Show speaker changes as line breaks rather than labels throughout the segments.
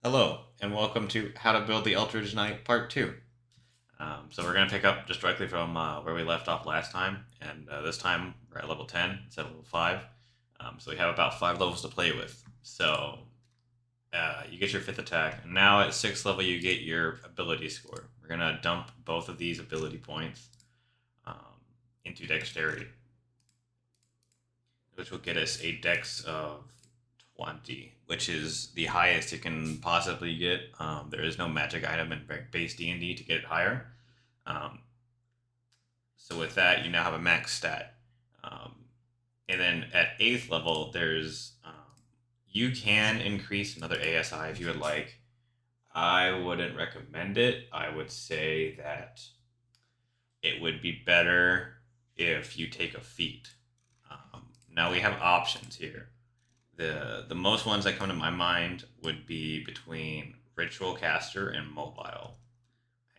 Hello, and welcome to How to Build the Eldritch Knight Part 2. So we're going to pick up just directly from where we left off last time, and this time we're at level 10 instead of level 5. So we have about 5 levels to play with. So you get your 5th attack, and now at 6th level you get your ability score. We're going to dump both of these ability points um, into Dexterity, which will get us a Dex of 20, which is the highest it can possibly get. There is no magic item in base D&D to get it higher. Um, so with that, you now have a max stat. Um, and then at 8th level, there's you can increase another ASI if you would like. I wouldn't recommend it. I would say that it would be better if you take a feat. Now we have options here. The most ones that come to my mind would be between Ritual Caster and Mobile.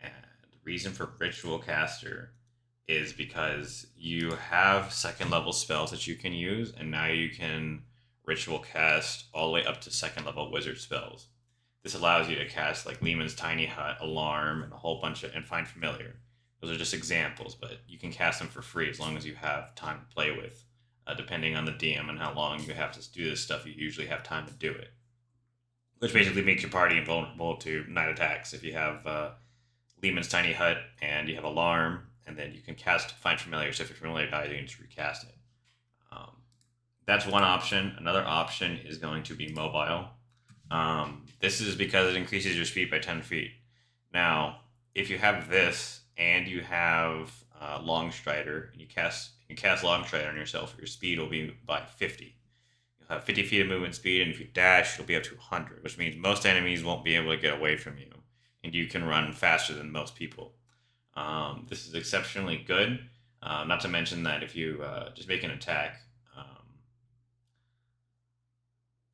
And the reason for Ritual Caster is because you have second level spells that you can use, and now you can Ritual Cast all the way up to second level wizard spells. This allows you to cast like Lehman's Tiny Hut, Alarm, and a whole bunch of, and Find Familiar. Those are just examples, but you can cast them for free as long as you have time to play with. Depending on the DM and how long you have to do this stuff, you usually have time to do it. Which basically makes your party invulnerable to night attacks. If you have Lehman's Tiny Hut and you have Alarm, and then you can cast Find Familiar, so if your familiar dies, you can just recast it. That's one option. Another option is going to be Mobile. This is because it increases your speed by 10 feet. Now, if you have this and you have Long Strider, and you cast Long Strider on yourself, your speed will be by 50. You'll have 50 feet of movement speed, and if you dash, you'll be up to 100, which means most enemies won't be able to get away from you, and you can run faster than most people. This is exceptionally good. Not to mention that if you just make an attack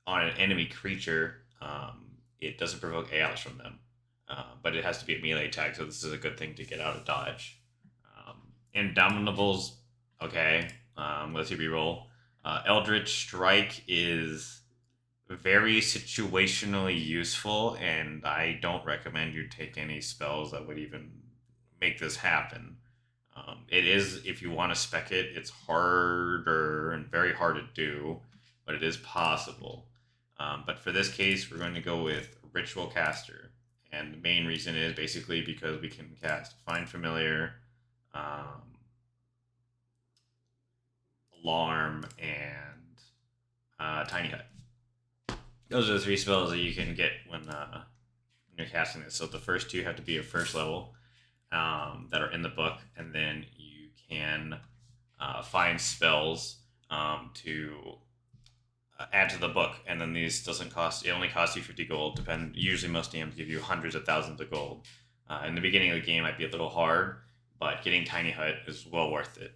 on an enemy creature, it doesn't provoke AOs from them. But it has to be a melee attack, so this is a good thing to get out of dodge. Indominables, okay. Let's see reroll. Eldritch Strike is very situationally useful, and I don't recommend you take any spells that would even make this happen. It is, if you want to spec it, it's harder and very hard to do, but it is possible. But for this case, we're going to go with Ritual Caster. And the main reason is basically because we can cast Find Familiar, Alarm, and Tiny Hut. Those are the 3 spells that you can get when you're casting this. So the first 2 have to be a first level that are in the book, and then you can find spells to add to the book, and then these doesn't cost. It only costs you 50 gold. Usually most DMs give you hundreds of thousands of gold. In the beginning of the game, might be a little hard, but getting Tiny Hut is well worth it.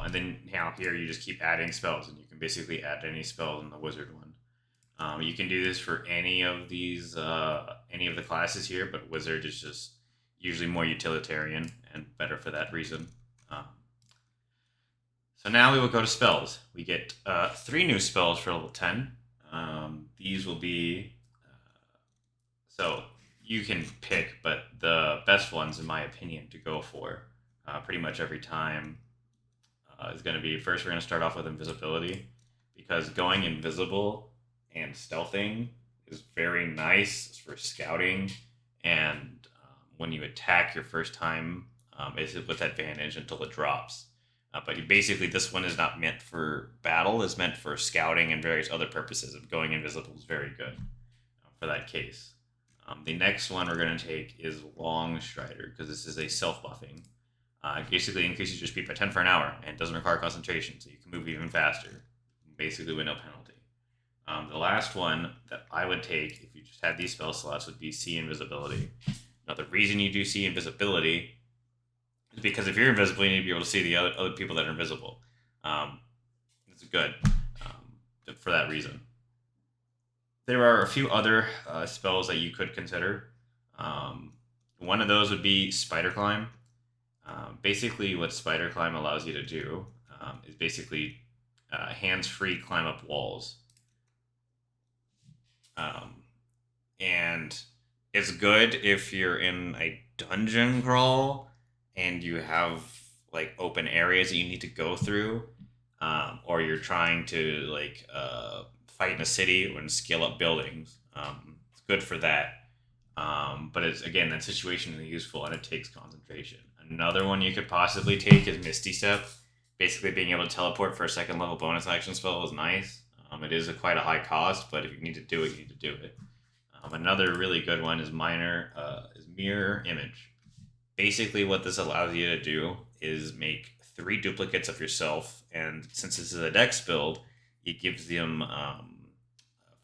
And then now here you just keep adding spells, and you can basically add any spell in the wizard one. You can do this for any of these, any of the classes here, but wizard is just usually more utilitarian and better for that reason. So now we will go to spells. We get 3 new spells for level 10. These will be... so you can pick, but the best ones, in my opinion, to go for pretty much every time is going to be... First, we're going to start off with Invisibility, because going invisible and stealthing is very nice for scouting, and when you attack your first time, it's with advantage until it drops. But basically, this one is not meant for battle. It's meant for scouting and various other purposes. And going invisible is very good for that case. The next one we're going to take is Long Strider, because this is a self-buffing. It basically increases your speed by 10 for an hour, and doesn't require concentration, so you can move even faster, basically with no penalty. The last one that I would take, if you just had these spell slots, would be See Invisibility. Now, the reason you do See Invisibility... because if you're invisible, you need to be able to see the other people that are invisible. This is good for that reason. There are a few other spells that you could consider. One of those would be Spider Climb. Basically, what Spider Climb allows you to do is basically hands-free climb up walls. It's good if you're in a dungeon crawl and you have like open areas that you need to go through, or you're trying to like fight in a city and scale up buildings. It's good for that. But it's again that situation is useful and it takes concentration. Another one you could possibly take is Misty Step. Basically, being able to teleport for a second level bonus action spell is nice. It is quite a high cost, but if you need to do it, you need to do it. Another really good one is Mirror Image. Basically, what this allows you to do is make 3 duplicates of yourself, and since this is a dex build, it gives them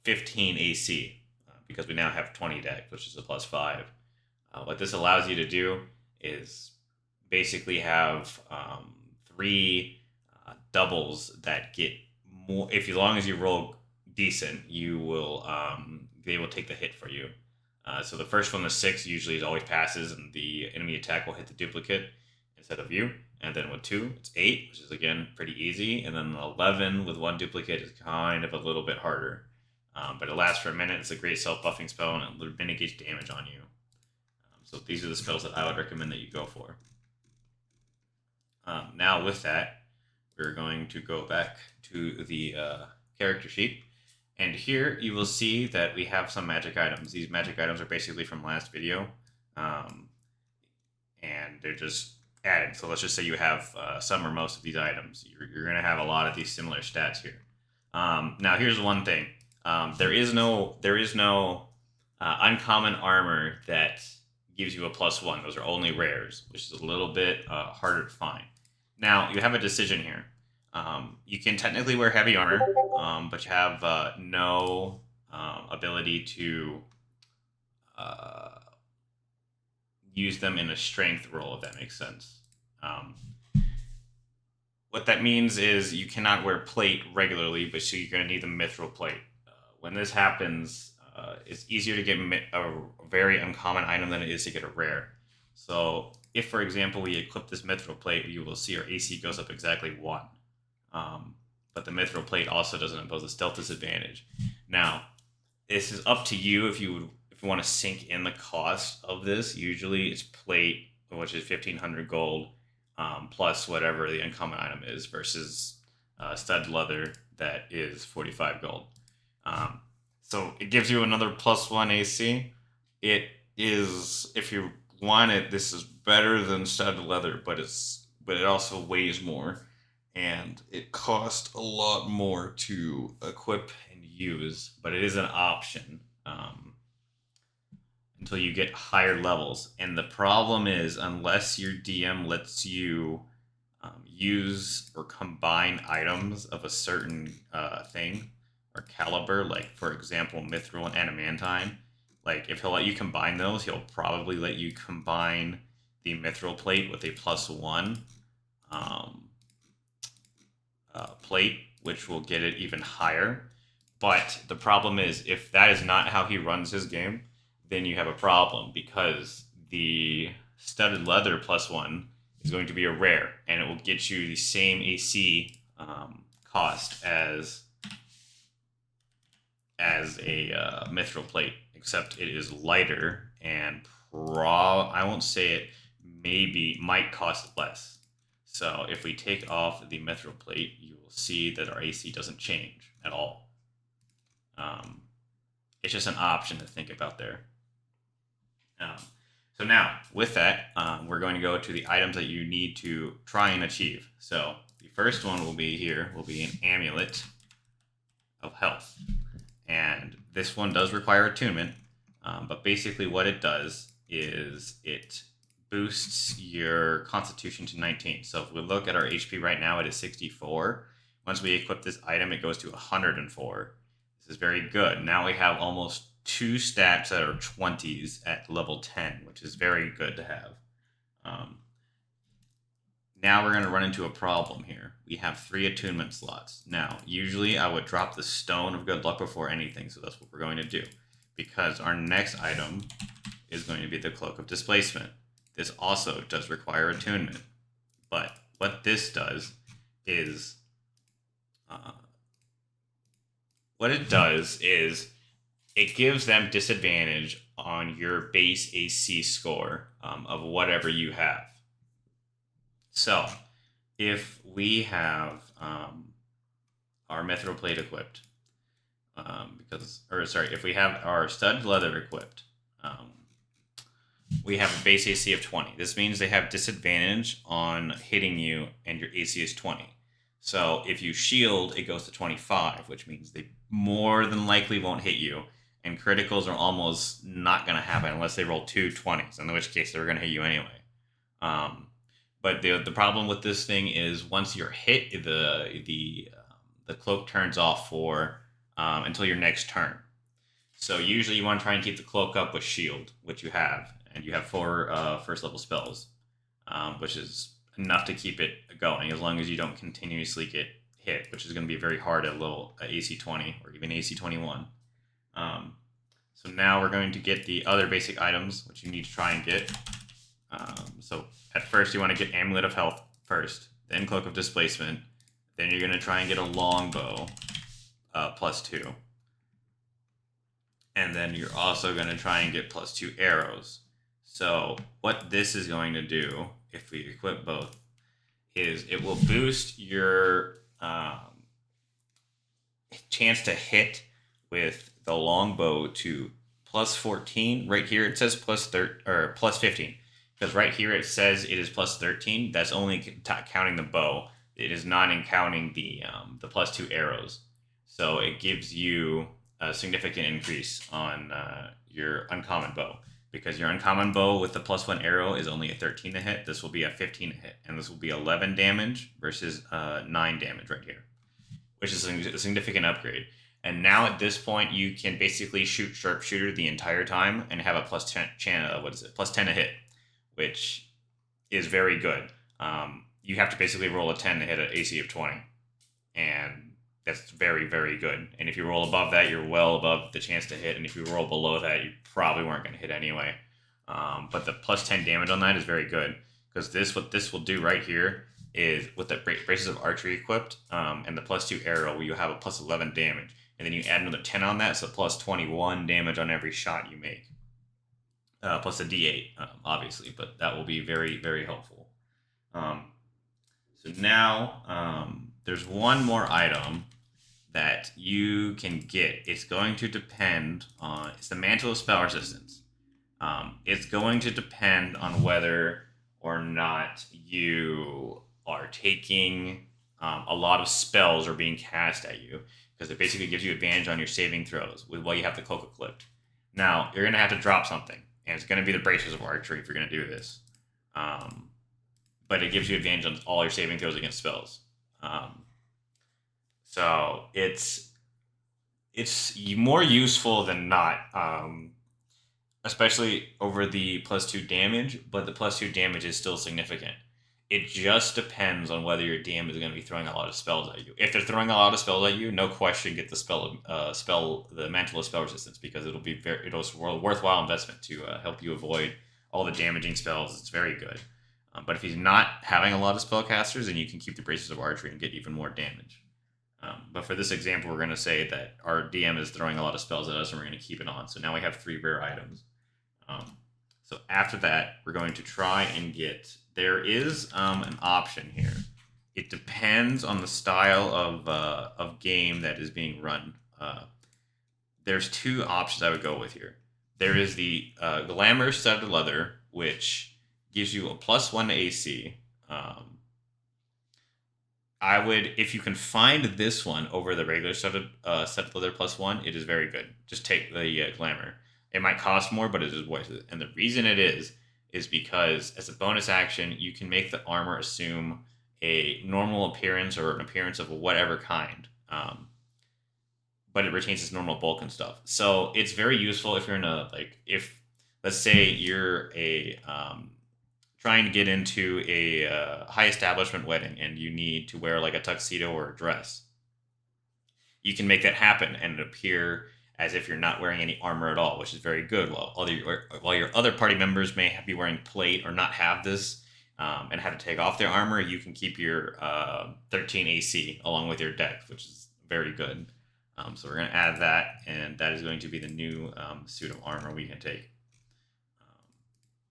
15 AC because we now have 20 dex, which is a +5. What this allows you to do is basically have 3 doubles that get more. If as long as you roll decent, you will they will take the hit for you. So the first one, the 6, usually always passes, and the enemy attack will hit the duplicate instead of you. And then with 2, it's 8, which is again pretty easy. And then 11 with 1 duplicate is kind of a little bit harder. But it lasts for a minute. It's a great self-buffing spell, and it mitigates damage on you. So these are the spells that I would recommend that you go for. Now with that, we're going to go back to the character sheet. And here you will see that we have some magic items. These magic items are basically from last video. And they're just added. So let's just say you have some or most of these items. You're going to have a lot of these similar stats here. Now here's one thing. There is no uncommon armor that gives you a +1. Those are only rares, which is a little bit harder to find. Now you have a decision here. You can technically wear heavy armor, but you have no ability to use them in a strength roll, if that makes sense. What that means is you cannot wear plate regularly, but so you're going to need the Mithral Plate. When this happens, it's easier to get a very uncommon item than it is to get a rare. So if, for example, we equip this Mithral Plate, you will see our AC goes up exactly 1. But the Mithral Plate also doesn't impose a stealth disadvantage. Now, this is up to you if you want to sink in the cost of this. Usually it's plate, which is 1,500 gold, plus whatever the uncommon item is, versus stud leather that is 45 gold. So it gives you another +1 AC. It is, if you want it, this is better than stud leather, but it also weighs more. And it costs a lot more to equip and use, but it is an option until you get higher levels. And the problem is, unless your DM lets you use or combine items of a certain thing or caliber, like for example, Mithral and Adamantine, like if he'll let you combine those, he'll probably let you combine the Mithral Plate with a +1. Plate, which will get it even higher. But the problem is, if that is not how he runs his game, then you have a problem, because the studded leather +1 is going to be a rare, and it will get you the same AC cost as a Mithral Plate, except it is lighter, and I won't say it, might cost less. So if we take off the Mithral Plate, you will see that our AC doesn't change at all. It's just an option to think about there. So now, with that, we're going to go to the items that you need to try and achieve. So the first one will be an Amulet of Health. And this one does require attunement, but basically what it does is it boosts your constitution to 19. So if we look at our HP right now, it is 64. Once we equip this item, it goes to 104. This is very good. Now we have almost 2 stats that are 20s at level 10, which is very good to have. Now we're going to run into a problem here. We have 3 attunement slots. Now, usually I would drop the Stone of Good Luck before anything, so that's what we're going to do. Because our next item is going to be the Cloak of Displacement. This also does require attunement. But what this does is... it gives them disadvantage on your base AC score of whatever you have. So, if we have our Mithral Plate equipped, if we have our stud leather equipped, we have a base AC of 20. This means they have disadvantage on hitting you, and your AC is 20. So if you shield, it goes to 25, which means they more than likely won't hit you, and criticals are almost not going to happen unless they roll 2 20s, in which case they're going to hit you anyway. But the problem with this thing is once you're hit, the cloak turns off for until your next turn. So usually you want to try and keep the cloak up with shield, which you have, and you have 4 first level spells, which is enough to keep it going as long as you don't continuously get hit, which is going to be very hard at low AC 20 or even AC 21. So now we're going to get the other basic items, which you need to try and get. So at first you want to get Amulet of Health first, then Cloak of Displacement, then you're going to try and get a Longbow +2. And then you're also going to try and get +2 arrows. So what this is going to do, if we equip both, is it will boost your chance to hit with the Longbow to +14. Right here it says +15. Because right here it says it is +13. That's only counting the bow. It is not counting the +2 arrows. So it gives you a significant increase on your uncommon bow, because your uncommon bow with the +1 arrow is only a 13 to hit. This will be a 15 to hit, and this will be 11 damage versus 9 damage right here, which is a significant upgrade. And now at this point, you can basically shoot sharpshooter the entire time and have a +10 to hit, which is very good. You have to basically roll a 10 to hit an AC of 20, and that's very, very good. And if you roll above that, you're well above the chance to hit. And if you roll below that, you probably weren't going to hit anyway. But the +10 damage on that is very good, because what this will do right here is with the braces of archery equipped and the +2 arrow, you have a +11 damage. And then you add another 10 on that, so +21 damage on every shot you make. Plus a D8, obviously, but that will be very, very helpful. So now there's one more item that you can get. It's going to depend on, it's the Mantle of Spell Resistance. It's going to depend on whether or not you are taking a lot of spells are being cast at you, because it basically gives you advantage on your saving throws while you have the Cloak equipped. Now, you're going to have to drop something, and it's going to be the Braces of Archery if you're going to do this. But it gives you advantage on all your saving throws against spells. So it's more useful than not, especially over the +2 damage, but the +2 damage is still significant. It just depends on whether your DM is going to be throwing a lot of spells at you. If they're throwing a lot of spells at you, no question, get the Mantle of Spell Resistance, because it'll be a worthwhile investment to help you avoid all the damaging spells. It's very good. But if he's not having a lot of spellcasters, then you can keep the Braces of Archery and get even more damage. But for this example, we're going to say that our DM is throwing a lot of spells at us, and we're going to keep it on. So now we have 3 rare items. So after that, we're going to try and get... There is an option here. It depends on the style of game that is being run. There's 2 options I would go with here. There is the Glamour Studded Leather, which gives you a +1 to AC. I would, if you can find this one over the regular studded leather +1, it is very good. Just take the Glamour. It might cost more, but it is worth it. And the reason it is because as a bonus action, you can make the armor assume a normal appearance or an appearance of whatever kind, but it retains its normal bulk and stuff. So it's very useful if you're in if let's say you're trying to get into a high establishment wedding and you need to wear like a tuxedo or a dress. You can make that happen and appear as if you're not wearing any armor at all, which is very good. While your other party members may be wearing plate or not have this and have to take off their armor, you can keep your 13 AC along with your dex, which is very good. So we're going to add that, and that is going to be the new suit of armor we can take,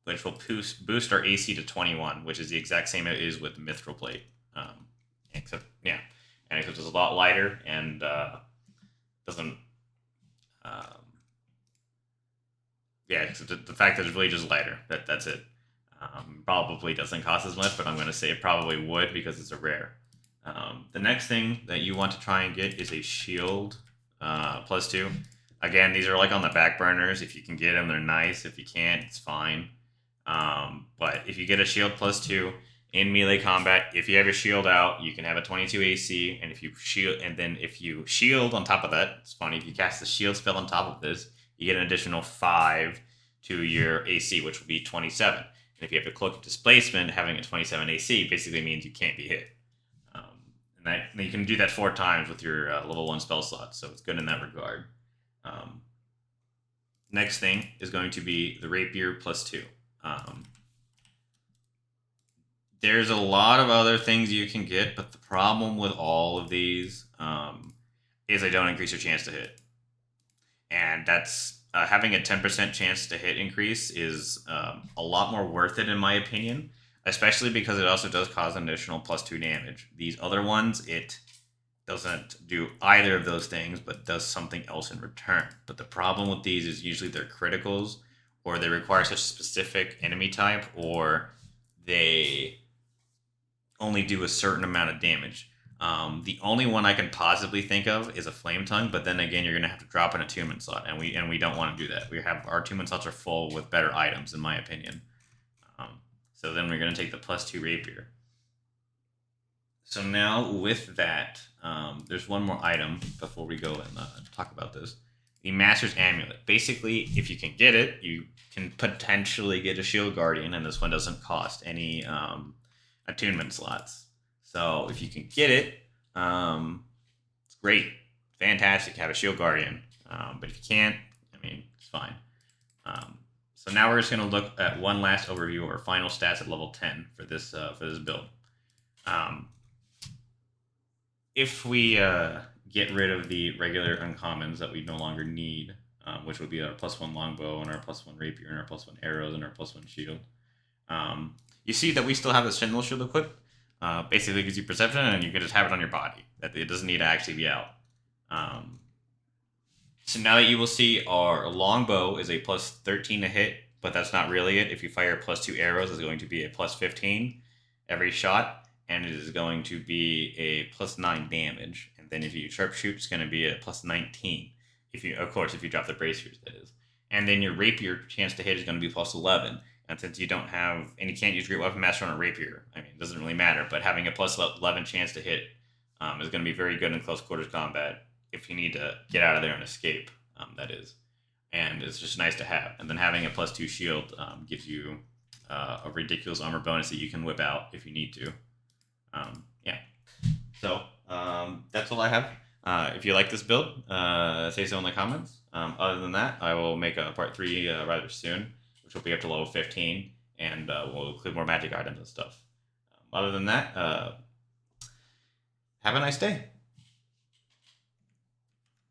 which will boost our AC to 21, which is the exact same it is with the Mithral Plate. Except it's a lot lighter and doesn't. The fact that it's really just lighter. That's it. Probably doesn't cost as much, but I'm going to say it probably would because it's a rare. The next thing that you want to try and get is a shield +2. Again, these are like on the back burners. If you can get them, they're nice. If you can't, it's fine. But if you get a shield +2 in melee combat, if you have your shield out, you can have a 22 AC, and if you shield on top of that, it's funny, if you cast the shield spell on top of this, you get an additional 5 to your AC, which will be 27. And if you have a Cloak of Displacement, having a 27 AC basically means you can't be hit. And you can do that 4 times with your level 1 spell slot, so it's good in that regard. Next thing is going to be the Rapier +2. There's a lot of other things you can get, but the problem with all of these is they don't increase your chance to hit. And that's having a 10% chance to hit increase is a lot more worth it in my opinion, especially because it also does cause an additional +2 damage. These other ones, it doesn't do either of those things, but does something else in return. But the problem with these is usually they're criticals, or they require such a specific enemy type, or they only do a certain amount of damage. The only one I can possibly think of is a Flame Tongue, but then again, you're going to have to drop an attunement slot, and we don't want to do that. Our attunement slots are full with better items, in my opinion. So then we're going to take the +2 Rapier. So now with that, there's one more item before we go and talk about this. The Master's Amulet. Basically, if you can get it, you can potentially get a Shield Guardian, and this one doesn't cost any attunement slots. So if you can get it, it's great. Fantastic to have a Shield Guardian. But if you can't, it's fine. So now we're just going to look at one last overview of our final stats at level 10 for this build. If we get rid of the regular uncommons that we no longer need, which would be our +1 Longbow and our +1 Rapier and our +1 arrows and our +1 shield, you see that we still have the Sentinel Shield equipped. Basically gives you perception, and you can just have it on your body. It doesn't need to actually be out. So now that you will see our Longbow is a +13 to hit, but that's not really it. If you fire +2 arrows, it's going to be a +15 every shot, and it is going to be a +9 damage. And then if you sharpshoot, it's going to be a +19. If you drop the bracers, that is. And then your Rapier chance to hit is going to be +11. And since you don't have, and you can't use Great Weapon Master on a Rapier, it doesn't really matter. But having a +11 chance to hit is going to be very good in close quarters combat if you need to get out of there and escape, that is. And it's just nice to have. And then having a +2 shield gives you a ridiculous armor bonus that you can whip out if you need to. So that's all I have. If you like this build, say so in the comments. Other than that, I will make a part 3 rather soon, which will be up to level 15, and we'll include more magic items and stuff. Other than that, have a nice day.